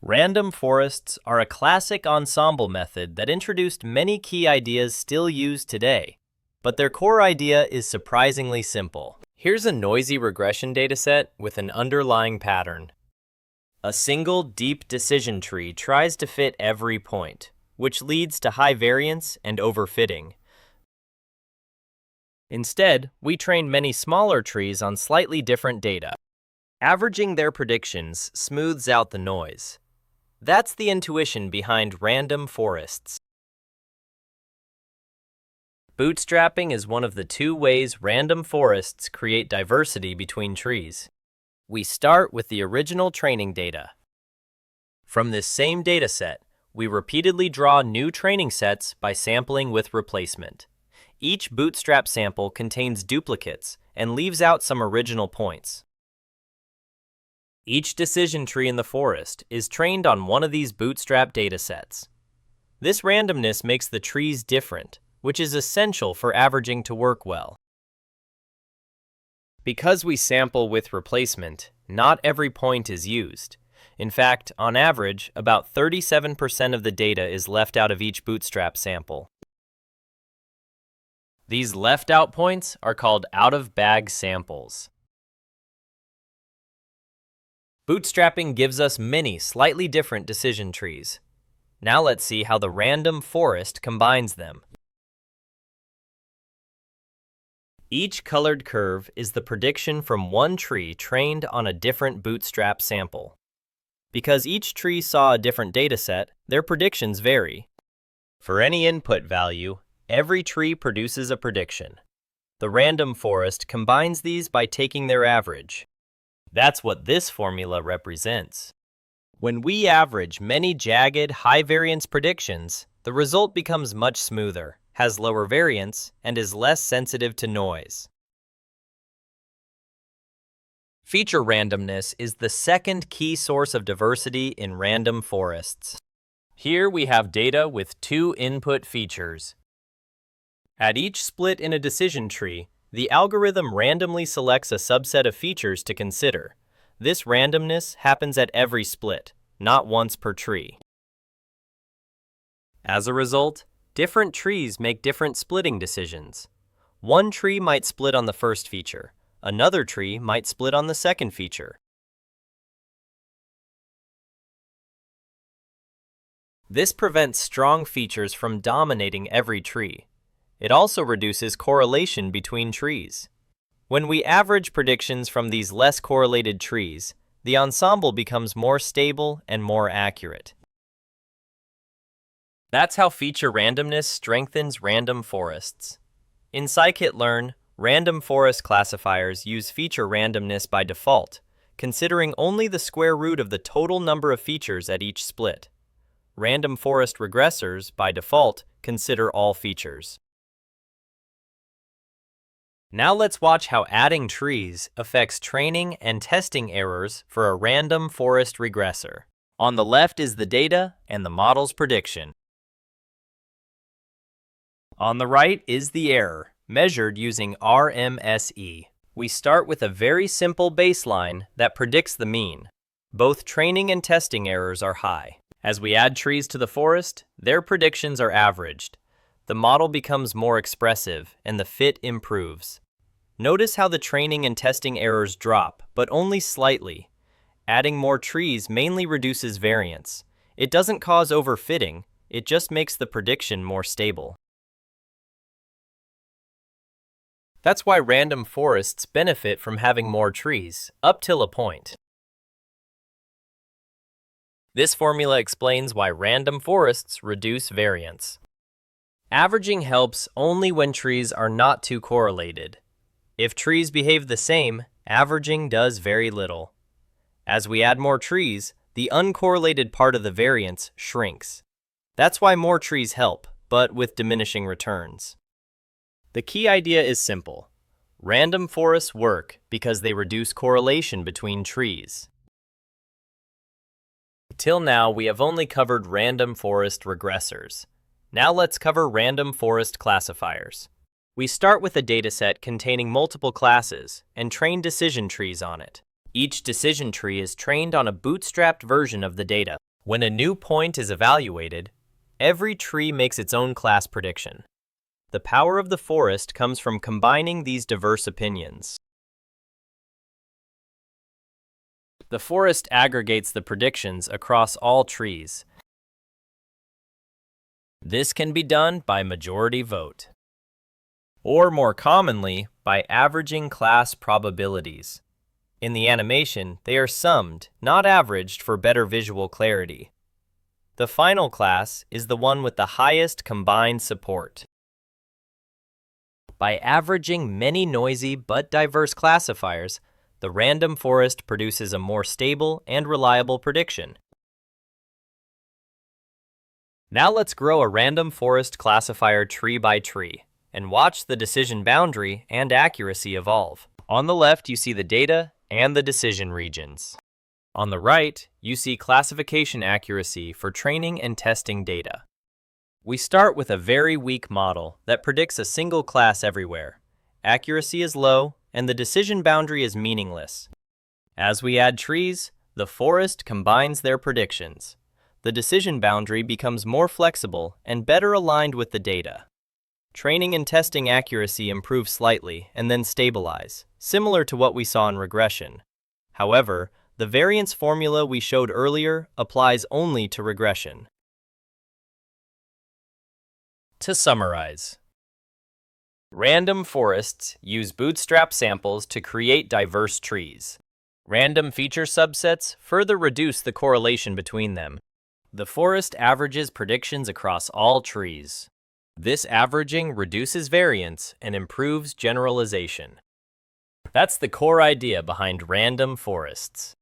Random forests are a classic ensemble method that introduced many key ideas still used today, but their core idea is surprisingly simple. Here's a noisy regression dataset with an underlying pattern. A single deep decision tree tries to fit every point, which leads to high variance and overfitting. Instead, we trained many smaller trees on slightly different data. Averaging their predictions smooths out the noise. That's the intuition behind random forests. Bootstrapping is one of the two ways random forests create diversity between trees. We start with the original training data. From this same dataset, we repeatedly draw new training sets by sampling with replacement. Each bootstrap sample contains duplicates and leaves out some original points. Each decision tree in the forest is trained on one of these bootstrap datasets. This randomness makes the trees different, which is essential for averaging to work well. Because we sample with replacement, not every point is used. In fact, on average, about 37% of the data is left out of each bootstrap sample. These left-out points are called out-of-bag samples. Bootstrapping gives us many slightly different decision trees. Now let's see how the random forest combines them. Each colored curve is the prediction from one tree trained on a different bootstrap sample. Because each tree saw a different dataset, their predictions vary. For any input value, every tree produces a prediction. The random forest combines these by taking their average. That's what this formula represents. When we average many jagged, high-variance predictions, the result becomes much smoother, has lower variance, and is less sensitive to noise. Feature randomness is the second key source of diversity in random forests. Here we have data with two input features. At each split in a decision tree, the algorithm randomly selects a subset of features to consider. This randomness happens at every split, not once per tree. As a result, different trees make different splitting decisions. One tree might split on the first feature. Another tree might split on the second feature. This prevents strong features from dominating every tree. It also reduces correlation between trees. When we average predictions from these less correlated trees, the ensemble becomes more stable and more accurate. That's how feature randomness strengthens random forests. In scikit-learn, random forest classifiers use feature randomness by default, considering only the square root of the total number of features at each split. Random forest regressors, by default, consider all features. Now let's watch how adding trees affects training and testing errors for a random forest regressor. On the left is the data and the model's prediction. On the right is the error, measured using RMSE. We start with a very simple baseline that predicts the mean. Both training and testing errors are high. As we add trees to the forest, their predictions are averaged. The model becomes more expressive and the fit improves. Notice how the training and testing errors drop, but only slightly. Adding more trees mainly reduces variance. It doesn't cause overfitting, it just makes the prediction more stable. That's why random forests benefit from having more trees, up till a point. This formula explains why random forests reduce variance. Averaging helps only when trees are not too correlated. If trees behave the same, averaging does very little. As we add more trees, the uncorrelated part of the variance shrinks. That's why more trees help, but with diminishing returns. The key idea is simple. Random forests work because they reduce correlation between trees. Till now, we have only covered random forest regressors. Now let's cover random forest classifiers. We start with a dataset containing multiple classes and train decision trees on it. Each decision tree is trained on a bootstrapped version of the data. When a new point is evaluated, every tree makes its own class prediction. The power of the forest comes from combining these diverse opinions. The forest aggregates the predictions across all trees. This can be done by majority vote, or more commonly, by averaging class probabilities. In the animation, they are summed, not averaged, for better visual clarity. The final class is the one with the highest combined support. By averaging many noisy but diverse classifiers, the random forest produces a more stable and reliable prediction. Now let's grow a random forest classifier tree by tree and watch the decision boundary and accuracy evolve. On the left, you see the data and the decision regions. On the right, you see classification accuracy for training and testing data. We start with a very weak model that predicts a single class everywhere. Accuracy is low, and the decision boundary is meaningless. As we add trees, the forest combines their predictions. The decision boundary becomes more flexible and better aligned with the data. Training and testing accuracy improve slightly and then stabilize, similar to what we saw in regression. However, the variance formula we showed earlier applies only to regression. To summarize, random forests use bootstrap samples to create diverse trees. Random feature subsets further reduce the correlation between them. The forest averages predictions across all trees. This averaging reduces variance and improves generalization. That's the core idea behind random forests.